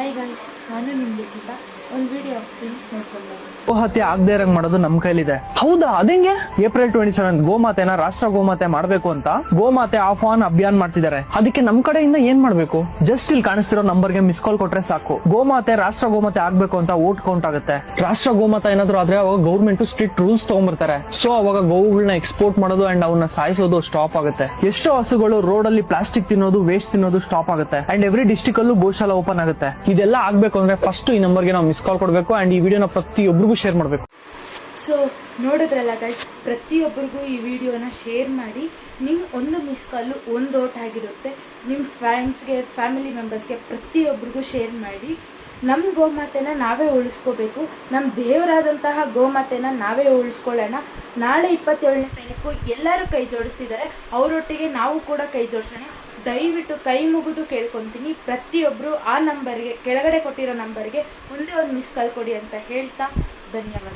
Hi guys, ನಾನು ನಿಮಗೆ ಅಂತ ಒಂದು ವಿಡಿಯೋ ಹಾಕ್ತೀನಿ, ನೋಡ್ಕೊಂಡು ಗೋಹತ್ಯೆ ಆಗದೆ ಇರಂಗ್ ಮಾಡೋದು ನಮ್ ಕೈಲಿದೆ. ಹೌದಾ, ಅದಂಗೆ? ಏಪ್ರಿಲ್ 27 ಗೋಮಾತೆನ ರಾಷ್ಟ್ರ ಗೋಮಾತೆ ಮಾಡ್ಬೇಕು ಅಂತ ಗೋಮಾತೆ ಆಹ್ವಾನ ಅಭಿಯಾನ ಮಾಡ್ತಿದ್ದಾರೆ. ಅದಕ್ಕೆ ನಮ್ ಕಡೆಯಿಂದ ಏನ್ ಮಾಡ್ಬೇಕು? ಜಸ್ಟ್ ಇಲ್ಲಿ ಕಾಣಿಸ್ತಿರೋ ನಂಬರ್ಗೆ ಮಿಸ್ ಕಾಲ್ ಕೊಟ್ರೆ ಸಾಕು. ಗೋಮಾತೆ ರಾಷ್ಟ್ರ ಗೋಮಾತೆ ಆಗ್ಬೇಕು ಅಂತ ವೋಟ್ ಕೌಂಟ್ ಆಗುತ್ತೆ. ರಾಷ್ಟ್ರ ಗೋಮಾತೆ ಏನಾದ್ರು ಆದ್ರೆ ಅವಾಗ ಗೌರ್ಮೆಂಟ್ ಸ್ಟ್ರಿಕ್ಟ್ ರೂಲ್ಸ್ ತಗೊಂಡ್ಬರ್ತಾರೆ. ಸೊ ಅವಾಗ ಗೋವುಗಳನ್ನ ಎಕ್ಸ್ಪೋರ್ಟ್ ಮಾಡೋದು ಅಂಡ್ ಅವನ್ನ ಸಾಯಿಸೋದು ಸ್ಟಾಪ್ ಆಗುತ್ತೆ. ಎಷ್ಟೋ ಹಸುಗಳು ರೋಡ್ ಅಲ್ಲಿ ಪ್ಲಾಸ್ಟಿಕ್ ತಿನ್ನೋದು, ವೇಸ್ಟ್ ತಿನ್ನೋದು ಸ್ಟಾಪ್ ಆಗುತ್ತೆ. ಅಂಡ್ ಎವ್ರಿ ಡಿಸ್ಟ್ರಿಕ್ಟ್ ಅಲ್ಲೂ ಗೋಶಾಲಾ ಓಪನ್ ಆಗುತ್ತೆ. ಇದೆಲ್ಲ ಆಗ್ಬೇಕು ಅಂದ್ರೆ ಫಸ್ಟ್ ಈ ನಂಬರ್ಗೆ ನಾವು ಮಿಸ್ ಕಾಲ್ ಕೊಡಬೇಕು ಅಂಡ್ ಈ ವಿಡಿಯೋನ ಪ್ರತಿಯೊಬ್ಬರಿಗೂ ಶೇರ್ ಮಾಡಬೇಕು. ಸೊ ನೋಡಿದ್ರಲ್ಲ ಗೈಸ್, ಪ್ರತಿಯೊಬ್ಬರಿಗೂ ಈ ವಿಡಿಯೋನ ಶೇರ್ ಮಾಡಿ. ನಿಮ್ಮ ಒಂದು ಮಿಸ್ ಕಾಲು ಒಂದು ಓಟ್ ಆಗಿರುತ್ತೆ. ನಿಮ್ಮ ಫ್ರೆಂಡ್ಸ್ಗೆ, ಫ್ಯಾಮಿಲಿ ಮೆಂಬರ್ಸ್ಗೆ ಪ್ರತಿಯೊಬ್ಬರಿಗೂ ಶೇರ್ ಮಾಡಿ. ನಮ್ಮ ಗೋಮಾತೆನ ನಾವೇ ಉಳಿಸ್ಕೋಬೇಕು. ನಮ್ಮ ದೇವರಾದಂತಹ ಗೋಮಾತೆನ ನಾವೇ ಉಳಿಸ್ಕೊಳ್ಳೋಣ. ನಾಳೆ 27ನೇ ತಾರೀಕು ಎಲ್ಲರೂ ಕೈ ಜೋಡಿಸ್ತಿದ್ದಾರೆ, ಅವರೊಟ್ಟಿಗೆ ನಾವು ಕೂಡ ಕೈ ಜೋಡಿಸೋಣ. ದಯವಿಟ್ಟು ಕೈ ಮುಗಿದು ಕೇಳ್ಕೊತೀನಿ, ಪ್ರತಿಯೊಬ್ಬರು ಆ ನಂಬರ್ಗೆ, ಕೆಳಗಡೆ ಕೊಟ್ಟಿರೋ ನಂಬರ್ಗೆ ಒಂದೇ ಒಂದು ಮಿಸ್ ಕಾಲ್ ಕೊಡಿ ಅಂತ ಹೇಳ್ತಾ ಧನ್ಯವಾದ.